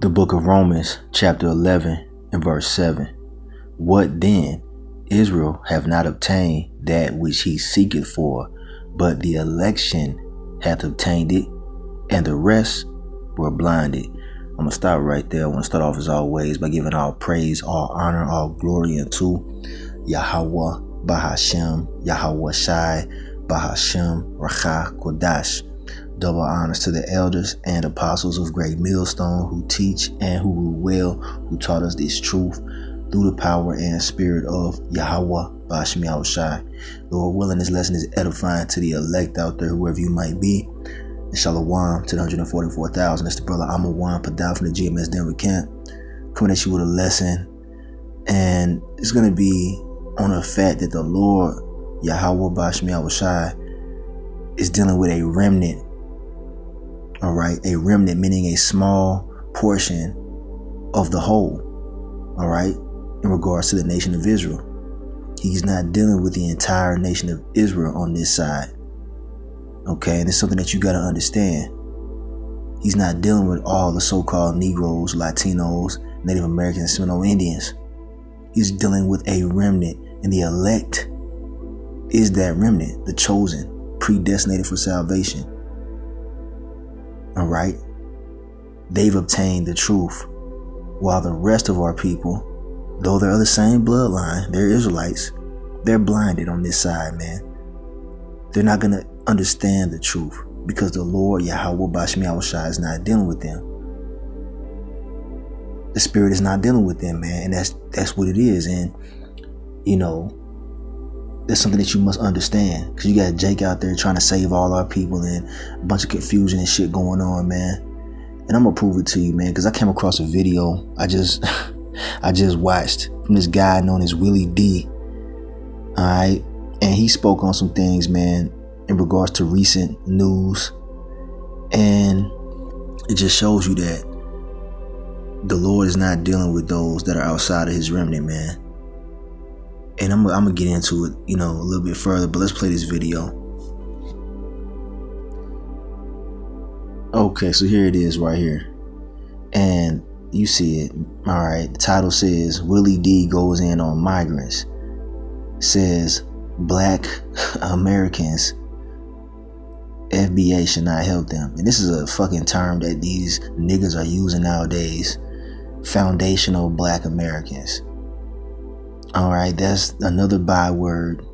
The book of Romans, chapter 11 and verse 7. What then? Israel have not obtained that which he seeketh for, but the election hath obtained it, and the rest were blinded. I'm going to stop right there. I want to start off as always by giving all praise, all honor, all glory unto Yahweh Bahashem, Yahweh Shai, Bahashem, Racha Kodash. Double honors to the elders and apostles of Great Millstone who teach and who rule well, who taught us this truth through the power and spirit of Yahweh Bahashem Yahweh Shai. Lord willing, this lesson is edifying to the elect out there, whoever you might be. And Shalom to the 144,000. That's the brother Amawan Padal from the GMS Denver camp, coming at you with a lesson. And it's going to be on the fact that the Lord Yahweh Bahashem Yahweh Shai is dealing with a remnant. All right, a remnant meaning a small portion of the whole. All right, in regards to the nation of Israel, he's not dealing with the entire nation of Israel on this side. Okay, and it's something that you got to understand. He's not dealing with all the so-called Negroes, Latinos, Native Americans, and Seminole Indians. He's dealing with a remnant, and the elect is that remnant, the chosen, predestinated for salvation. All right, they've obtained the truth, while the rest of our people, though they're of the same bloodline, they're Israelites, they're blinded on this side, man. They're not going to understand the truth because the Lord Yahweh Bahashem Yahweh Shai is not dealing with them. The Spirit is not dealing with them, man, and that's what it is. And you know, that's something that you must understand, because you got Jake out there trying to save all our people and a bunch of confusion and shit going on, man. And I'm gonna prove it to you, man, because I came across a video I just watched from this guy known as Willie D. All right, and he spoke on some things, man, in regards to recent news, and it just shows you that the Lord is not dealing with those that are outside of His remnant, man. And I'm gonna get into it, you know, a little bit further, but let's play this video. Okay, so here it is right here. And you see it. All right, the title says, Willie D goes in on migrants. Says, Black Americans, FBA should not help them. And this is a fucking term that these niggas are using nowadays. Foundational Black Americans. All right, that's another byword,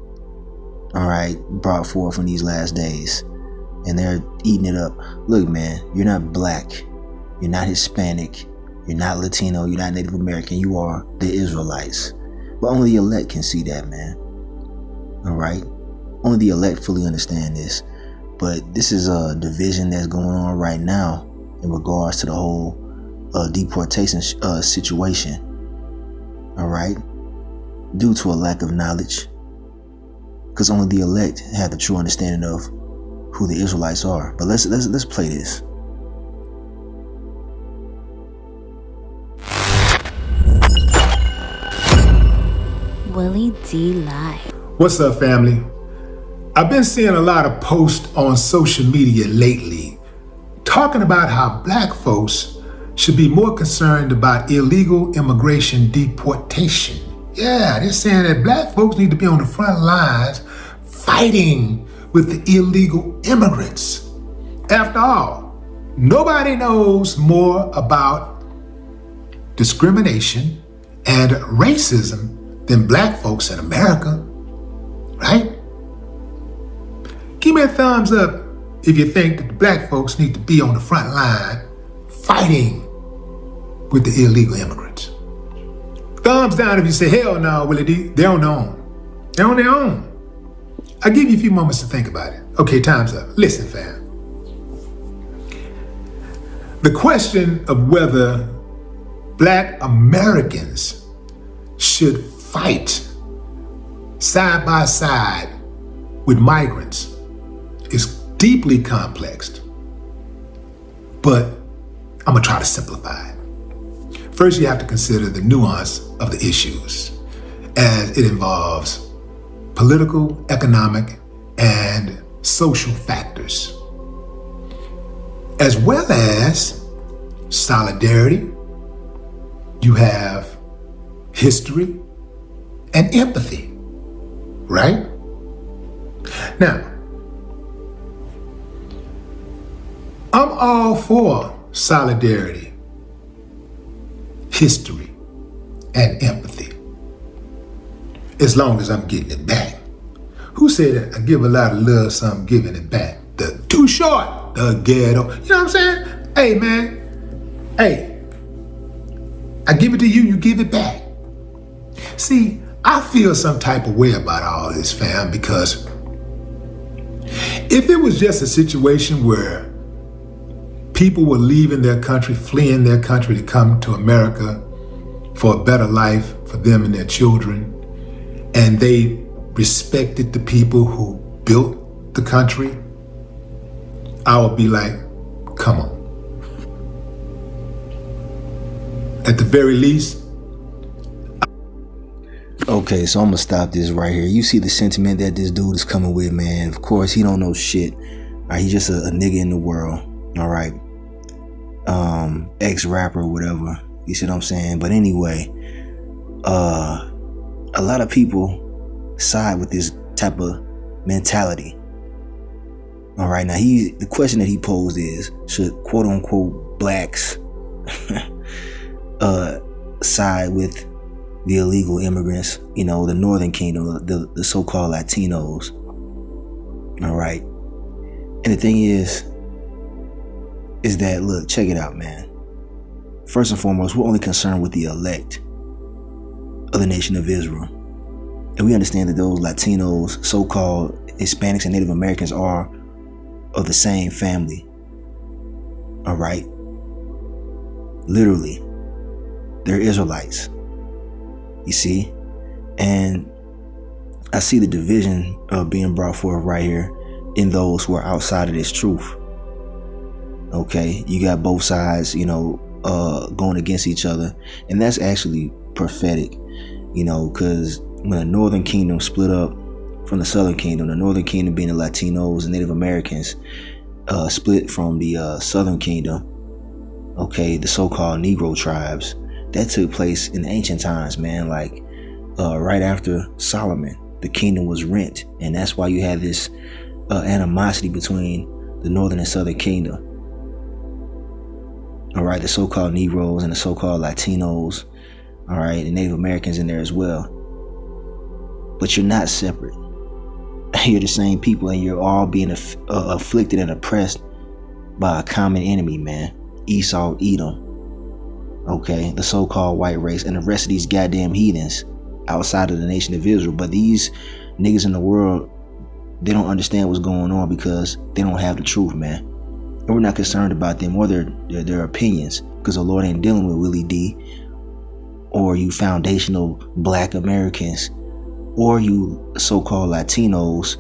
all right, brought forth in these last days. And they're eating it up. Look, man, you're not black. You're not Hispanic. You're not Latino. You're not Native American. You are the Israelites. But only the elect can see that, man. All right? Only the elect fully understand this. But this is a division that's going on right now in regards to the whole deportation situation. All right? Due to a lack of knowledge, because only the elect have the true understanding of who the Israelites are. But let's play this. Willie D Live. What's up, family? I've been seeing a lot of posts on social media lately talking about how black folks should be more concerned about illegal immigration deportation. Yeah, they're saying that black folks need to be on the front lines fighting with the illegal immigrants. After all, nobody knows more about discrimination and racism than black folks in America, right? Give me a thumbs up if you think that the black folks need to be on the front line fighting with the illegal immigrants. Thumbs down if you say, hell no, Willie D. They're on their own. They're on their own. I'll give you a few moments to think about it. Okay, time's up. Listen, fam. The question of whether black Americans should fight side by side with migrants is deeply complex. But I'm gonna try to simplify it. First, you have to consider the nuance of the issues, as it involves political, economic, and social factors, as well as solidarity, you have history and empathy, right? Now, I'm all for solidarity, history, and empathy, as long as I'm getting it back. Who said that? I give a lot of love, so I'm giving it back. The Too Short, the ghetto. You know what I'm saying? Hey, man. Hey, I give it to you, you give it back. See, I feel some type of way about all this, fam, because if it was just a situation where people were leaving their country, fleeing their country to come to America for a better life for them and their children, and they respected the people who built the country, I would be like, come on. At the very least. Okay, so I'm gonna stop this right here. You see the sentiment that this dude is coming with, man. Of course, he don't know shit. All right, he's just a nigga in the world. All right, ex-rapper or whatever. You see what I'm saying? But anyway, a lot of people side with this type of mentality. All right, now the question that he posed is, should quote unquote blacks side with the illegal immigrants, you know, the Northern Kingdom, the so-called Latinos? All right. And the thing is that, look, check it out, man. First and foremost, we're only concerned with the elect of the nation of Israel. And we understand that those Latinos, so-called Hispanics and Native Americans are of the same family. All right. Literally, they're Israelites. You see? And I see the division being brought forth right here in those who are outside of this truth. Okay, you got both sides, you know, going against each other. And that's actually prophetic, you know, because when the Northern Kingdom split up from the Southern Kingdom, the Northern Kingdom being the Latinos and Native Americans, split from the Southern Kingdom, okay, the so-called Negro tribes. That took place in ancient times, man, like right after Solomon, the kingdom was rent. And that's why you have this animosity between the Northern and Southern Kingdom. All right, the so-called Negroes and the so-called Latinos, all right, and Native Americans in there as well. But you're not separate. You're the same people, and you're all being afflicted and oppressed by a common enemy, man. Esau, Edom. Okay, the so-called white race and the rest of these goddamn heathens outside of the nation of Israel. But these niggas in the world, they don't understand what's going on because they don't have the truth, man. And we're not concerned about them or their opinions, because the Lord ain't dealing with Willie D or you foundational black Americans or you so-called Latinos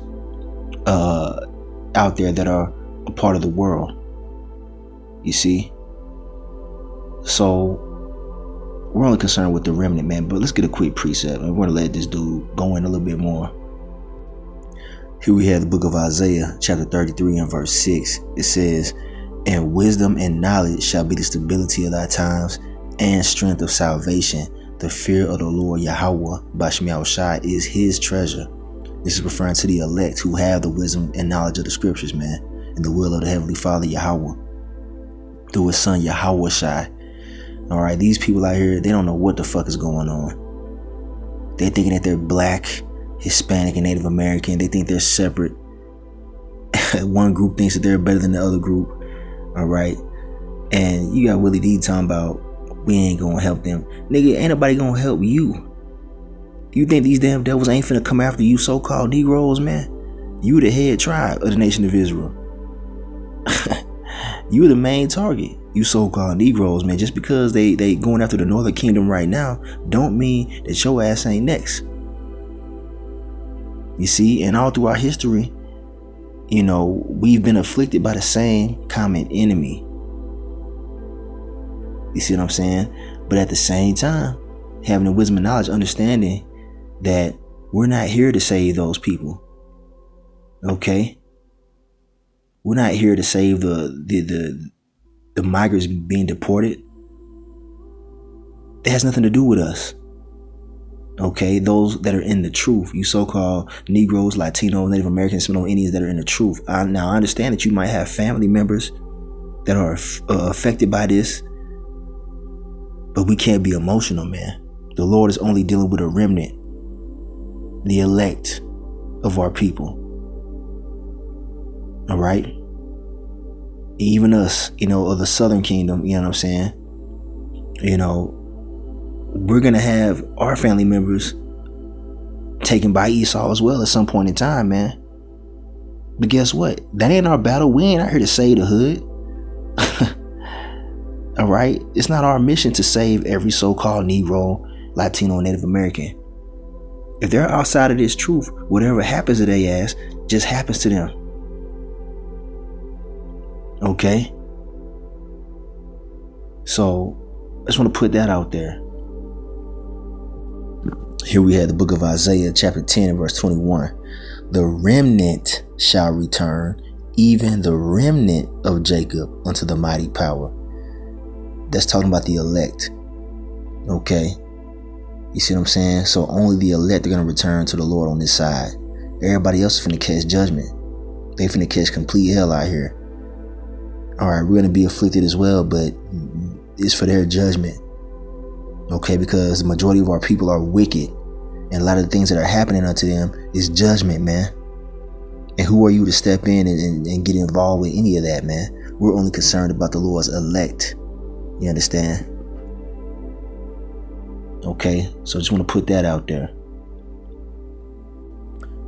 out there that are a part of the world. You see? So we're only concerned with the remnant, man. But let's get a quick precept, and we're gonna let this dude go in a little bit more. Here we have the book of Isaiah, chapter 33 and verse 6. It says, "And wisdom and knowledge shall be the stability of thy times, and strength of salvation. The fear of the Lord Yahweh Bashmi Shai is his treasure." This is referring to the elect who have the wisdom and knowledge of the scriptures, man, and the will of the Heavenly Father Yahweh through his son Yahweh Shai. All right, these people out here, they don't know what the fuck is going on. They thinking that they're black, Hispanic, and Native American. They think they're separate. One group thinks that they're better than the other group. All right, and you got Willie D talking about we ain't gonna help them. Nigga, ain't nobody gonna help you. You think these damn devils ain't finna come after you so-called Negroes, man? You the head tribe of the nation of Israel. You the main target, you so-called Negroes, man. Just because they going after the Northern Kingdom right now don't mean that your ass ain't next. You see, and all through our history, you know, we've been afflicted by the same common enemy. You see what I'm saying? But at the same time, having the wisdom and knowledge, understanding that we're not here to save those people. Okay? We're not here to save the migrants being deported. It has nothing to do with us. Okay, those that are in the truth, you so-called Negroes, Latinos, Native Americans, Seminole Indians that are in the truth. Now, I understand that you might have family members that are affected by this, but we can't be emotional, man. The Lord is only dealing with a remnant, the elect of our people. All right? Even us, of the Southern Kingdom, you know what I'm saying? We're going to have our family members taken by Esau as well at some point in time, man. But guess what? That ain't our battle. We ain't out here to save the hood. All right? It's not our mission to save every so-called Negro, Latino, Native American. If they're outside of this truth, whatever happens to their ass just happens to them. Okay? So, I just want to put that out there. Here we have the book of Isaiah, chapter 10, and verse 21. The remnant shall return, even the remnant of Jacob, unto the mighty power. That's talking about the elect. Okay? You see what I'm saying? So only the elect are going to return to the Lord on this side. Everybody else is finna catch judgment. They finna catch complete hell out here. Alright, we're going to be afflicted as well, but it's for their judgment. Okay, because the majority of our people are wicked, and a lot of the things that are happening unto them is judgment, man. And who are you to step in and get involved with any of that, man? We're only concerned about the Lord's elect. You understand? Okay, so I just want to put that out there.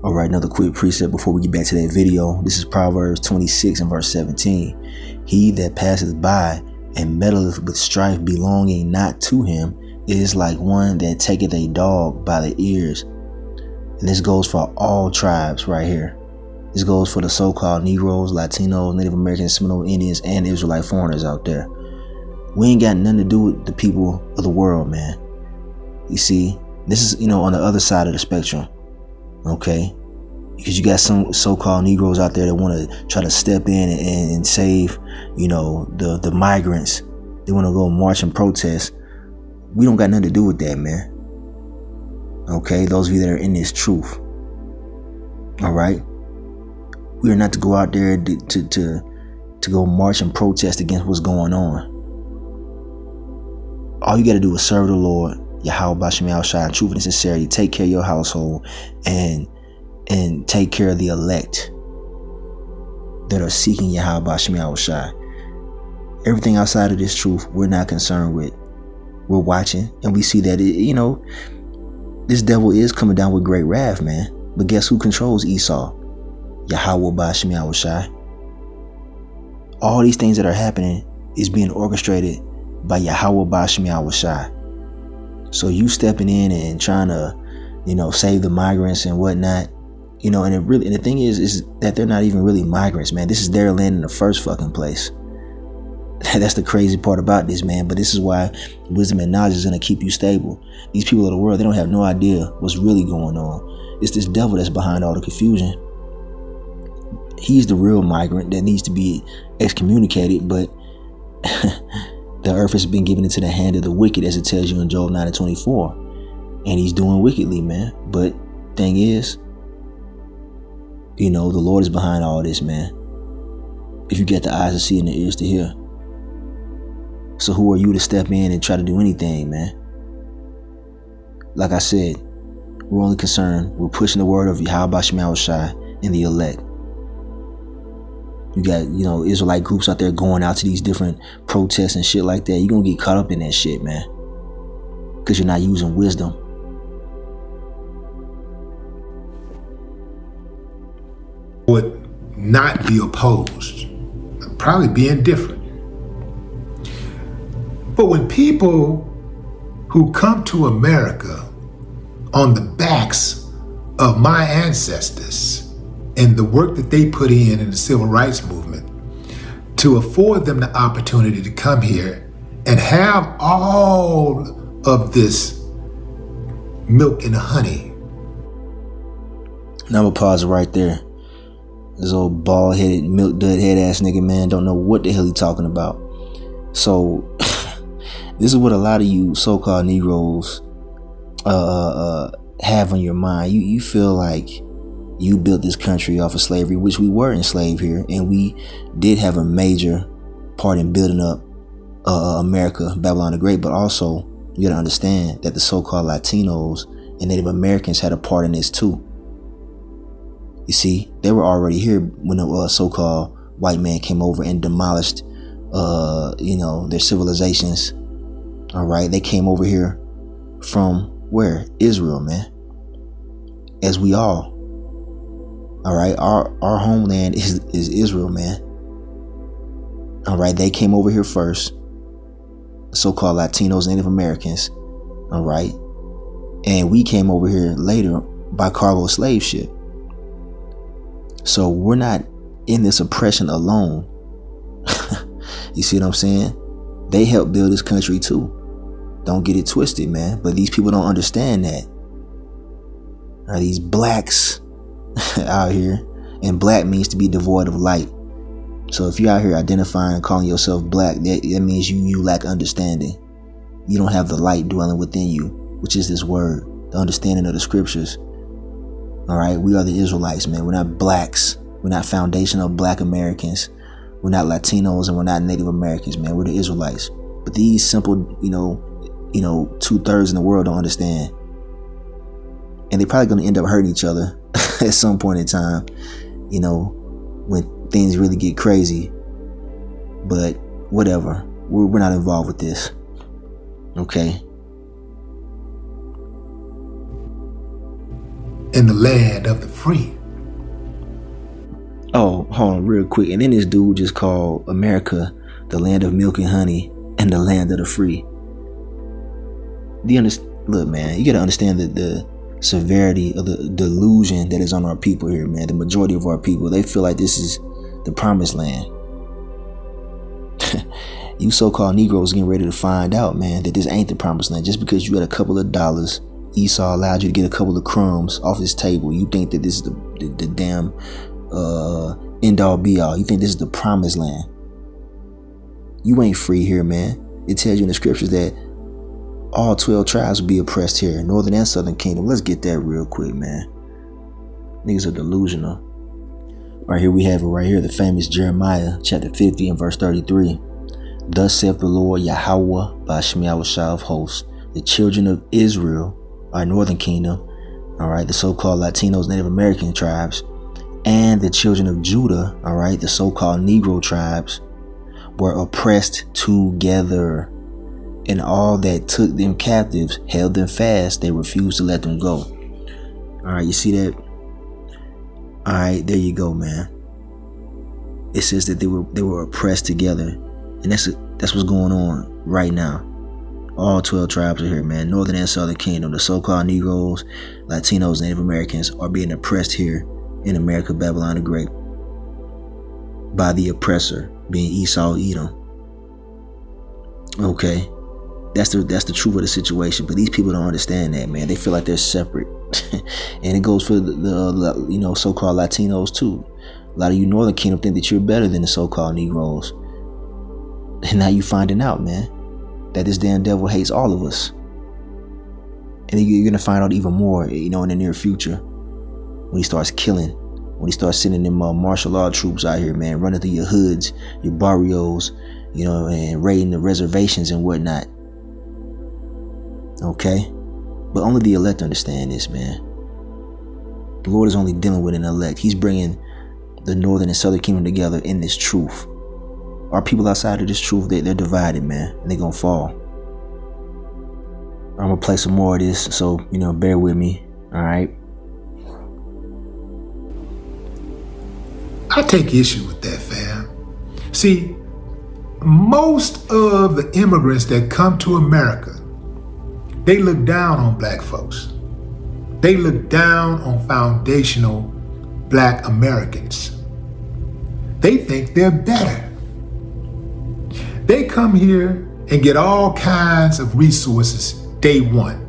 All right, another quick precept before we get back to that video. This is Proverbs 26 and verse 17. He that passeth by and meddleth with strife belonging not to him is like one that taketh a dog by the ears. And this goes for all tribes right here. This goes for the so-called Negroes, Latinos, Native Americans, Seminole Indians, and Israelite foreigners out there. We ain't got nothing to do with the people of the world, man. You see, this is, on the other side of the spectrum. Okay? Because you got some so-called Negroes out there that want to try to step in and save, the migrants. They want to go march and protest. We don't got nothing to do with that, man. Okay? Those of you that are in this truth. All right? We are not to go out there to go march and protest against what's going on. All you got to do is serve the Lord, Yahweh Bashim Yahushua, in truth and sincerity. Take care of your household and take care of the elect that are seeking Yahweh Bashim Yahushua. Everything outside of this truth, we're not concerned with. We're watching, and we see that this devil is coming down with great wrath, man. But guess who controls Esau? Yahweh Bashim Yahushua. All these things that are happening is being orchestrated by Yahweh Bashim Yahushua. So you stepping in and trying to, save the migrants and whatnot, and the thing is that they're not even really migrants, man. This is their land in the first fucking place. That's the crazy part about this, man. But this is why wisdom and knowledge is going to keep you stable. These people of the world, they don't have no idea what's really going on. It's this devil that's behind all the confusion. He's the real migrant that needs to be excommunicated, but the earth has been given into the hand of the wicked, as it tells you in Job 9:24. And he's doing wickedly, man. But thing is, the Lord is behind all this, man. If you get the eyes to see and the ears to hear. So who are you to step in and try to do anything, man? Like I said, we're only concerned. We're pushing the word of Yahweh Bashim Yahushua and the elect. You got, Israelite groups out there going out to these different protests and shit like that. You're going to get caught up in that shit, man. Because you're not using wisdom. Would not be opposed. Probably be indifferent. But when people who come to America on the backs of my ancestors and the work that they put in the civil rights movement, to afford them the opportunity to come here and have all of this milk and honey. Now I'm gonna pause it right there. This old bald-headed, milk dud head ass nigga, man, don't know what the hell he talking about. So This is what a lot of you so-called Negroes have on your mind. You feel like you built this country off of slavery, which we were enslaved here, and we did have a major part in building up America, Babylon the Great. But also, you gotta understand that the so-called Latinos and Native Americans had a part in this too. You see, they were already here when the so-called white man came over and demolished, their civilizations. All right, they came over here from where? Israel, man. As we all. All right, our homeland is Israel, man. All right, they came over here first. So-called Latinos, Native Americans. All right, and we came over here later by cargo slave ship. So we're not in this oppression alone. You see what I'm saying? They helped build this country too. Don't get it twisted, man. But these people don't understand that. These blacks out here, and black means to be devoid of light. So if you're out here identifying, calling yourself black, that means you lack understanding. You don't have the light dwelling within you, which is this word, the understanding of the scriptures. All right, we are the Israelites, man. We're not blacks. We're not foundational black Americans. We're not Latinos, and we're not Native Americans, man. We're the Israelites. But these simple, 2/3 in the world don't understand. And they're probably going to end up hurting each other at some point in time, when things really get crazy. But whatever. We're not involved with this. Okay. In the land of the free. Oh, hold on real quick. And then this dude just called America the land of milk and honey and the land of the free. Do you understand? Look, man, you got to understand the severity of the delusion that is on our people here, man. The majority of our people, they feel like this is the promised land. You so-called Negroes getting ready to find out, man, that this ain't the promised land. Just because you got a couple of dollars, Esau allowed you to get a couple of crumbs off his table, you think that this is the damn end all be all. You think this is the promised land. You ain't free here, man. It tells you in the scriptures that all 12 tribes will be oppressed here, northern and southern kingdom. Let's get that real quick, man. Niggas are delusional. Right here we have it right here, the famous Jeremiah chapter 50 and verse 33. Thus saith the Lord Yahweh Bashmi Awashah of hosts, the children of Israel, our northern kingdom, all right, the so-called Latinos, Native American tribes, and the children of Judah, all right, the so-called Negro tribes, were oppressed together, and all that took them captives held them fast. They refused to let them go. All right, you see that? All right, there you go, man. It says that they were oppressed together, and that's what's going on right now. All 12 tribes are here, man. Northern and Southern Kingdom, the so-called Negroes, Latinos, Native Americans are being oppressed here in America, Babylon the Great, by the oppressor, being Esau, Edom. Okay, that's the truth of the situation. But these people don't understand that, man. They feel like they're separate, and it goes for the so-called Latinos too. A lot of you Northern Kingdom think that you're better than the so-called Negroes, and now you finding out, man, that this damn devil hates all of us. And you're gonna find out even more, in the near future, when he starts killing, when he starts sending them martial law troops out here, man, running through your hoods, your barrios, and raiding the reservations and whatnot. Okay, but only the elect understand this, man. The Lord is only dealing with an elect. He's bringing the northern and southern kingdom together in this truth. Our people outside of this truth, they're divided, man, and they're gonna fall. I'm gonna play some more of this, so bear with me. All right. I take issue with that, fam. See, most of the immigrants that come to America, they look down on black folks. They look down on foundational black Americans. They think they're better. They come here and get all kinds of resources day one.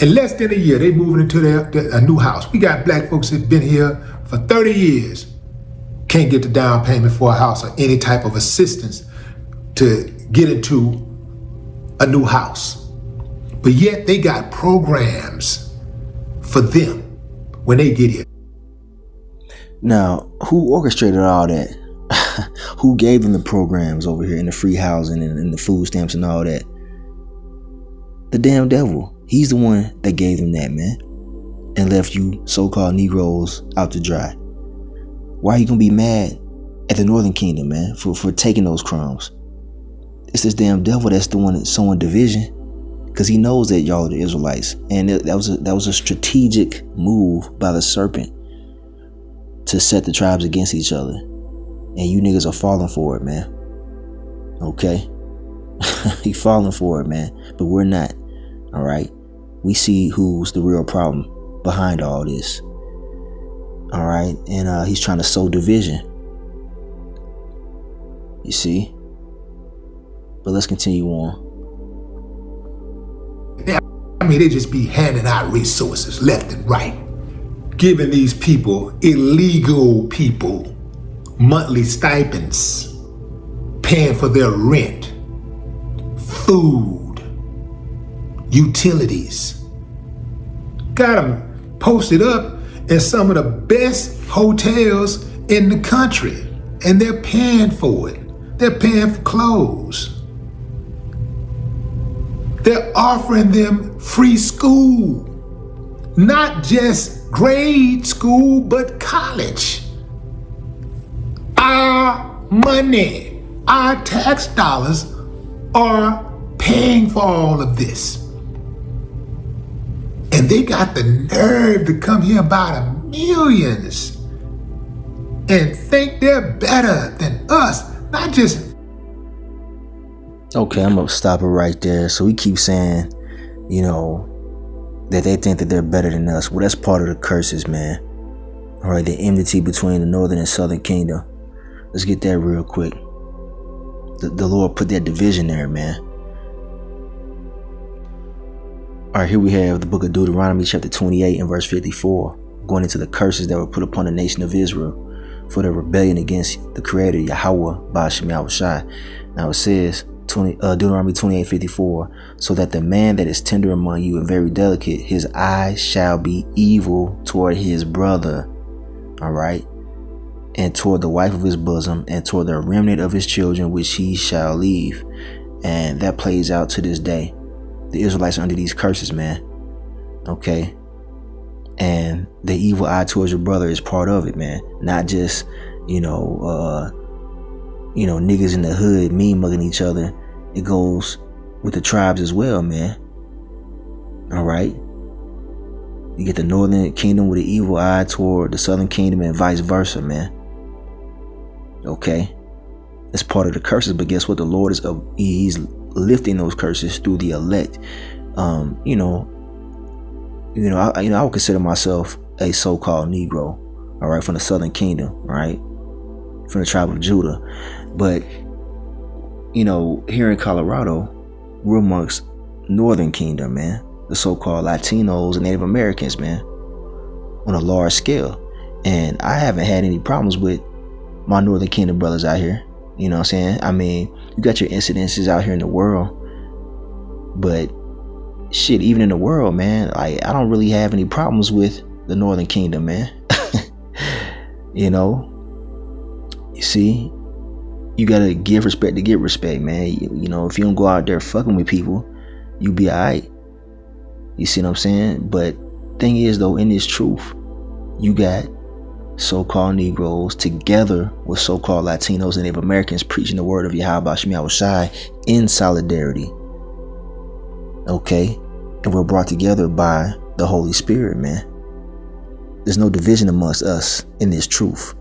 In less than a year, they moving into a new house. We got black folks that been here for 30 years, can't get the down payment for a house or any type of assistance to get into a new house. But yet they got programs for them when they get here. Now, who orchestrated all that? Who gave them the programs over here in the free housing and the food stamps and all that? The damn devil. He's the one that gave them that, man, and left you so-called Negroes out to dry. Why are you gonna be mad at the Northern Kingdom, man, for taking those crumbs? It's this damn devil that's the one that's sowing division, because he knows that y'all are the Israelites, and that was a strategic move by the serpent to set the tribes against each other, and you niggas are falling for it, man. Okay, he falling for it, man, but we're not. All right, we see who's the real problem behind all this. All right, and he's trying to sow division. You see, but let's continue on. I mean, they just be handing out resources left and right, giving these people, illegal people, monthly stipends, paying for their rent, food, utilities. Got them posted up in some of the best hotels in the country, and they're paying for it. They're paying for clothes. They're offering them free school, not just grade school, but college. Our money, our tax dollars are paying for all of this. And they got the nerve to come here by the millions and think they're better than us, not just. Okay, I'm gonna stop it right there. So we keep saying, you know, that they think that they're better than us. Well, that's part of the curses, man. All right, the enmity between the northern and southern kingdom. Let's get that real quick. The Lord put that division there, man. All right, here we have the book of Deuteronomy chapter 28 and verse 54, going into the curses that were put upon the nation of Israel for their rebellion against the Creator, Yahweh, Ba'ashem Yahushai. Now it says, Deuteronomy 28:54, so that the man that is tender among you and very delicate, his eye shall be evil toward his brother, all right, and toward the wife of his bosom, and toward the remnant of his children, which he shall leave. And that plays out to this day. The Israelites are under these curses, man. Okay. And the evil eye towards your brother is part of it, man. Not just, niggas in the hood mean mugging each other. It goes with the tribes as well, man. All right. You get the northern kingdom with an evil eye toward the southern kingdom and vice versa, man. Okay. It's part of the curses, but guess what? The Lord he's lifting those curses through the elect. I would consider myself a so-called Negro, all right, from the southern kingdom, right, from the tribe of Judah. But here in Colorado, we're amongst northern kingdom, man, the so-called Latinos and Native Americans, man, on a large scale. And I haven't had any problems with my northern kingdom brothers out here. You know what I'm saying? I mean, you got your incidences out here in the world, but shit, even in the world, man, I don't really have any problems with the northern kingdom, man. You see, you gotta give respect to get respect, man. If you don't go out there fucking with people, you be alright. You see what I'm saying? But thing is, though, in this truth, you got so-called Negroes together with so-called Latinos and Native Americans preaching the word of Yahweh Ba'ashem Yahushai in solidarity. Okay? And we're brought together by the Holy Spirit, man. There's no division amongst us in this truth.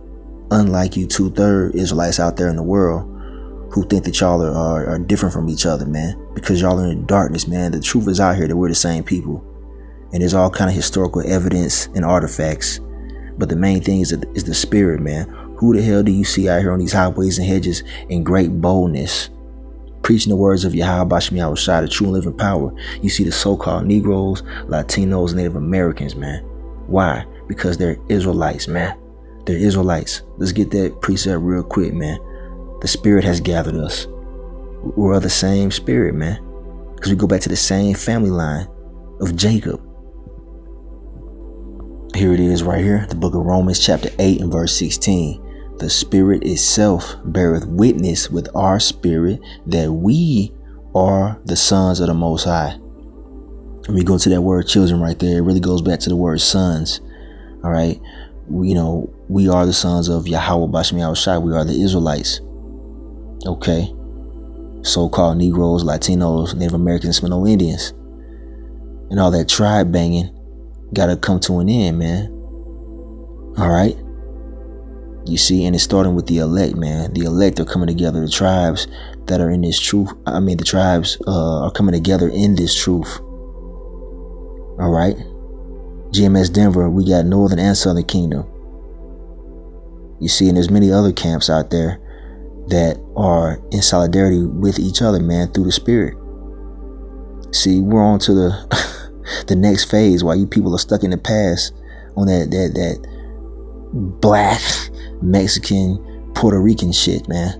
Unlike you 2/3 Israelites out there in the world who think that y'all are different from each other, man. Because y'all are in darkness, man. The truth is out here that we're the same people. And there's all kind of historical evidence and artifacts. But the main thing is the spirit, man. Who the hell do you see out here on these highways and hedges in great boldness, preaching the words of Yahweh Ba'ashem Yahushai, the true and living power? You see the so-called Negroes, Latinos, and Native Americans, man. Why? Because they're Israelites, man. They're Israelites. Let's get that precept real quick, man. The Spirit has gathered us. We're of the same spirit, man. Because we go back to the same family line of Jacob. Here it is right here. The book of Romans chapter 8 and verse 16. The Spirit itself beareth witness with our spirit that we are the sons of the Most High. When we go to that word children right there, it really goes back to the word sons. All right. We are the sons of Yahweh Bashem Yahushai. We are the Israelites. Okay. So-called Negroes, Latinos, Native Americans, Seminole Indians. And all that tribe banging gotta come to an end, man. All right. You see, and it's starting with the elect, man. The elect are coming together. The tribes that are in this truth. The tribes are coming together in this truth. All right. GMS Denver, we got Northern and Southern Kingdom. You see, and there's many other camps out there that are in solidarity with each other, man, through the Spirit. See, we're on to the next phase while you people are stuck in the past on that black Mexican Puerto Rican shit, man.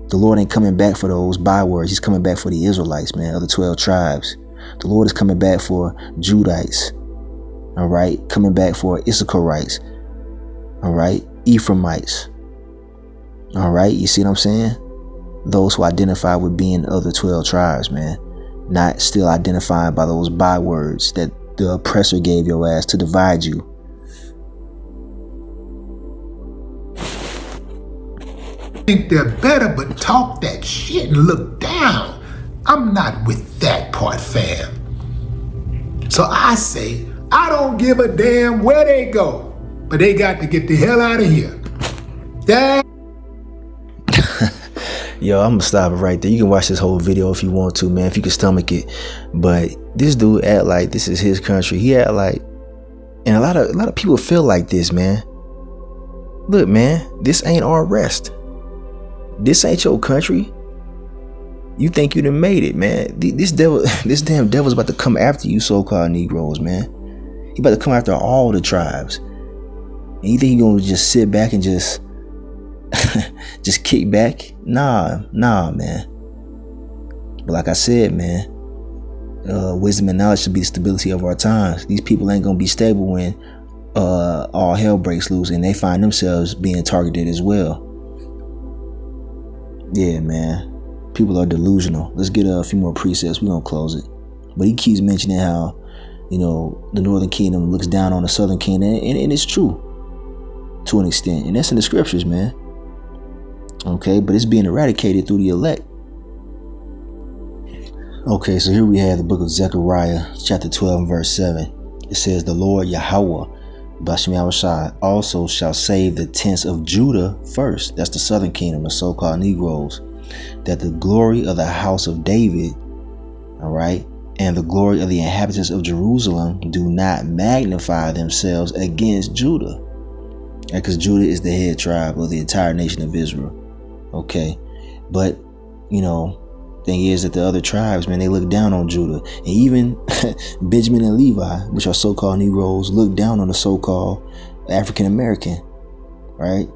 The Lord ain't coming back for those bywords. He's coming back for the Israelites, man, of the 12 tribes. The Lord is coming back for Judites. All right. Coming back for Issacharites. All right. Ephraimites. All right. You see what I'm saying? Those who identify with being of the 12 tribes, man. Not still identified by those bywords that the oppressor gave your ass to divide you. Think they're better, but talk that shit and look down. I'm not with that part, fam. So I say, I don't give a damn where they go, but they got to get the hell out of here. Yo, I'm gonna stop it right there. You can watch this whole video if you want to, man, if you can stomach it. But this dude act like this is his country. He act like, and a lot of people feel like this, man. Look, man, this ain't our rest. This ain't your country. You think you done made it, man. This damn devil's about to come after you, so-called Negroes, man. He about to come after all the tribes. And you think he gonna just sit back and just kick back? Nah, man. But like I said, man, wisdom and knowledge should be the stability of our times. These people ain't gonna be stable when all hell breaks loose and they find themselves being targeted as well. Yeah, man. People are delusional. Let's get a few more precepts. We're gonna close it. But he keeps mentioning how, the Northern Kingdom looks down on the Southern Kingdom, and it's true to an extent, and that's in the scriptures, man. Okay, but it's being eradicated through the elect. Okay, so here we have the book of Zechariah, chapter 12 and verse 7. It says, the Lord Yahweh Bashem Yahushai also shall save the tents of Judah first. That's the Southern Kingdom, the so-called Negroes. That the glory of the house of David, all right, and the glory of the inhabitants of Jerusalem do not magnify themselves against Judah. Because Judah is the head tribe of the entire nation of Israel. Okay. But, thing is that the other tribes, man, they look down on Judah. And even Benjamin and Levi, which are so-called Negroes, look down on the so-called African American, right?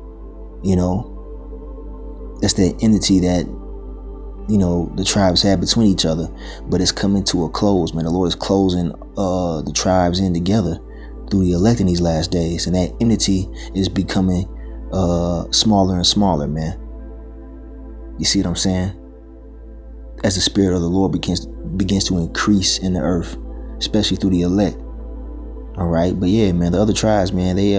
That's the entity that, the tribes have between each other. But it's coming to a close, man. The Lord is closing the tribes in together through the elect in these last days. And that entity is becoming smaller and smaller, man. You see what I'm saying? As the Spirit of the Lord begins to increase in the earth, especially through the elect. All right. But yeah, man, the other tribes, man, they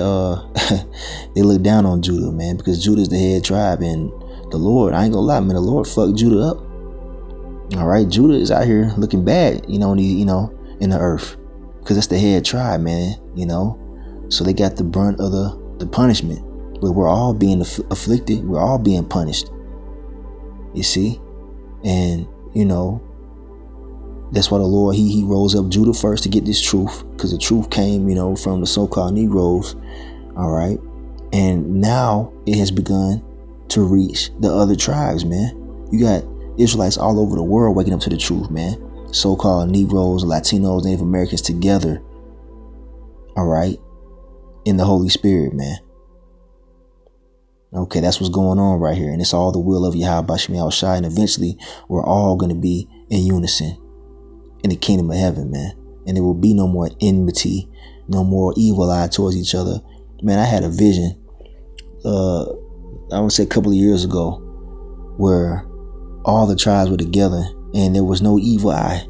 they look down on Judah, man, because Judah is the head tribe. And the Lord, I ain't gonna lie, man, the Lord fucked Judah up. All right. Judah is out here looking bad, in the earth, because that's the head tribe, man, so they got the brunt of the punishment. But we're all being afflicted. We're all being punished. You see? And, that's why the Lord, he rose up Judah first to get this truth, because the truth came, from the so-called Negroes. All right. And now it has begun to reach the other tribes, man. You got Israelites all over the world waking up to the truth, man. So-called Negroes, Latinos, Native Americans together. All right. In the Holy Spirit, man. Okay, that's what's going on right here. And it's all the will of Yahweh Bashmi Al-Shai. And eventually we're all going to be in unison in the kingdom of heaven, man. And there will be no more enmity, no more evil eye towards each other. Man, I had a vision, I would say a couple of years ago, where all the tribes were together and there was no evil eye.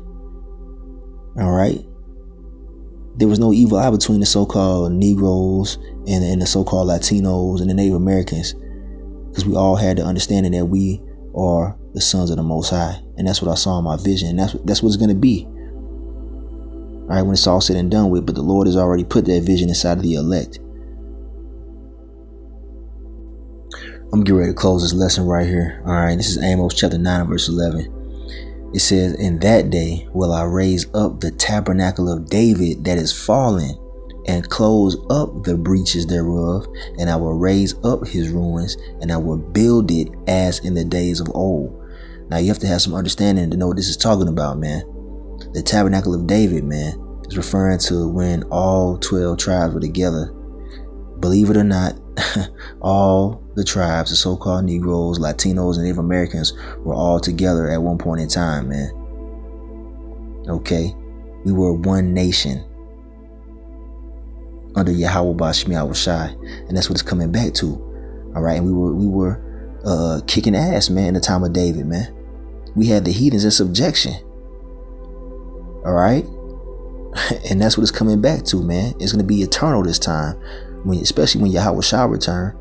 All right. There was no evil eye between the so-called Negroes and the so-called Latinos and the Native Americans, because we all had the understanding that we are the sons of the Most High. And that's what I saw in my vision. And that's what it's going to be. All right, when it's all said and done with. But the Lord has already put that vision inside of the elect. I'm getting ready to close this lesson right here. All right, this is Amos chapter 9 verse 11. It says, "In that day will I raise up the tabernacle of David that is fallen, and close up the breaches thereof, and I will raise up his ruins, and I will build it as in the days of old." Now you have to have some understanding to know what this is talking about, man. The tabernacle of David, man, is referring to when all 12 tribes were together. Believe it or not, all the tribes, the so-called Negroes, Latinos, and Native Americans were all together at one point in time, man. Okay? We were one nation under Yahweh Bashmi Al-Shai, and that's what it's coming back to. All right? And we were kicking ass, man, in the time of David, man. We had the heathens in subjection. All right? And that's what it's coming back to, man. It's going to be eternal this time. Especially when Yahweh shall return,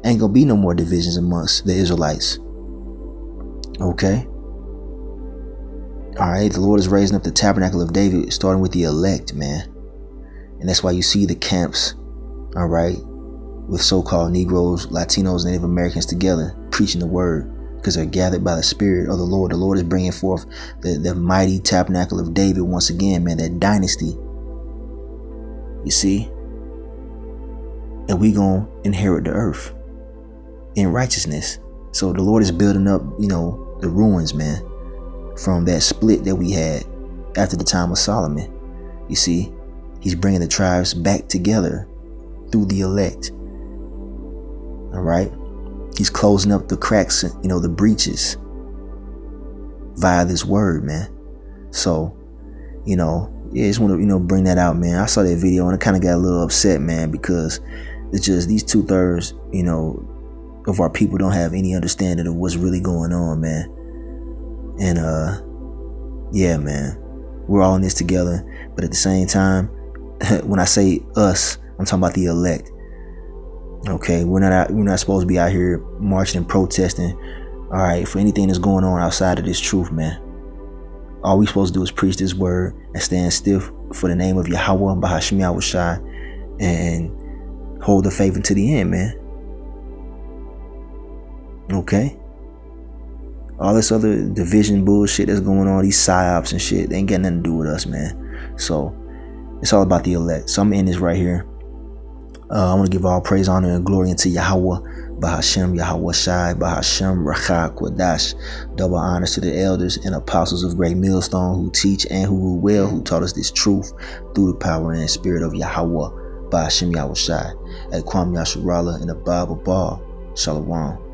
ain't gonna be no more divisions amongst the Israelites. Okay? Alright, the Lord is raising up the tabernacle of David, starting with the elect, man. And that's why you see the camps, alright, with so-called Negroes, Latinos, and Native Americans together, preaching the word, because they're gathered by the Spirit of the Lord. The Lord is bringing forth the mighty tabernacle of David once again, man, that dynasty. You see? And we gonna inherit the earth in righteousness. So the Lord is building up, the ruins, man, from that split that we had after the time of Solomon. You see, he's bringing the tribes back together through the elect. All right. He's closing up the cracks, the breaches via this word, man. So, I just want to, bring that out, man. I saw that video and I kind of got a little upset, man, because it's just these 2/3, of our people don't have any understanding of what's really going on, man. And yeah, man, we're all in this together. But at the same time, when I say us, I'm talking about the elect. Okay, we're not supposed to be out here marching and protesting, all right, for anything that's going on outside of this truth, man. All we supposed to do is preach this word and stand stiff for the name of Yahweh Bashmi Al-Shai and hold the faith until the end, man. Okay? All this other division bullshit that's going on, these psyops and shit, they ain't got nothing to do with us, man. So, it's all about the elect. So I'm in this right here. I want to give all praise, honor, and glory unto Yahweh, Bahashem, Yahweh Shai, Bahashem, Rachah, Quadash. Double honors to the elders and apostles of Great Millstone who teach and who rule well, who taught us this truth through the power and spirit of Yahweh, Bahashem, Yahweh Shai. At Kwam Yasharallah in the Bible Bar. Shalom.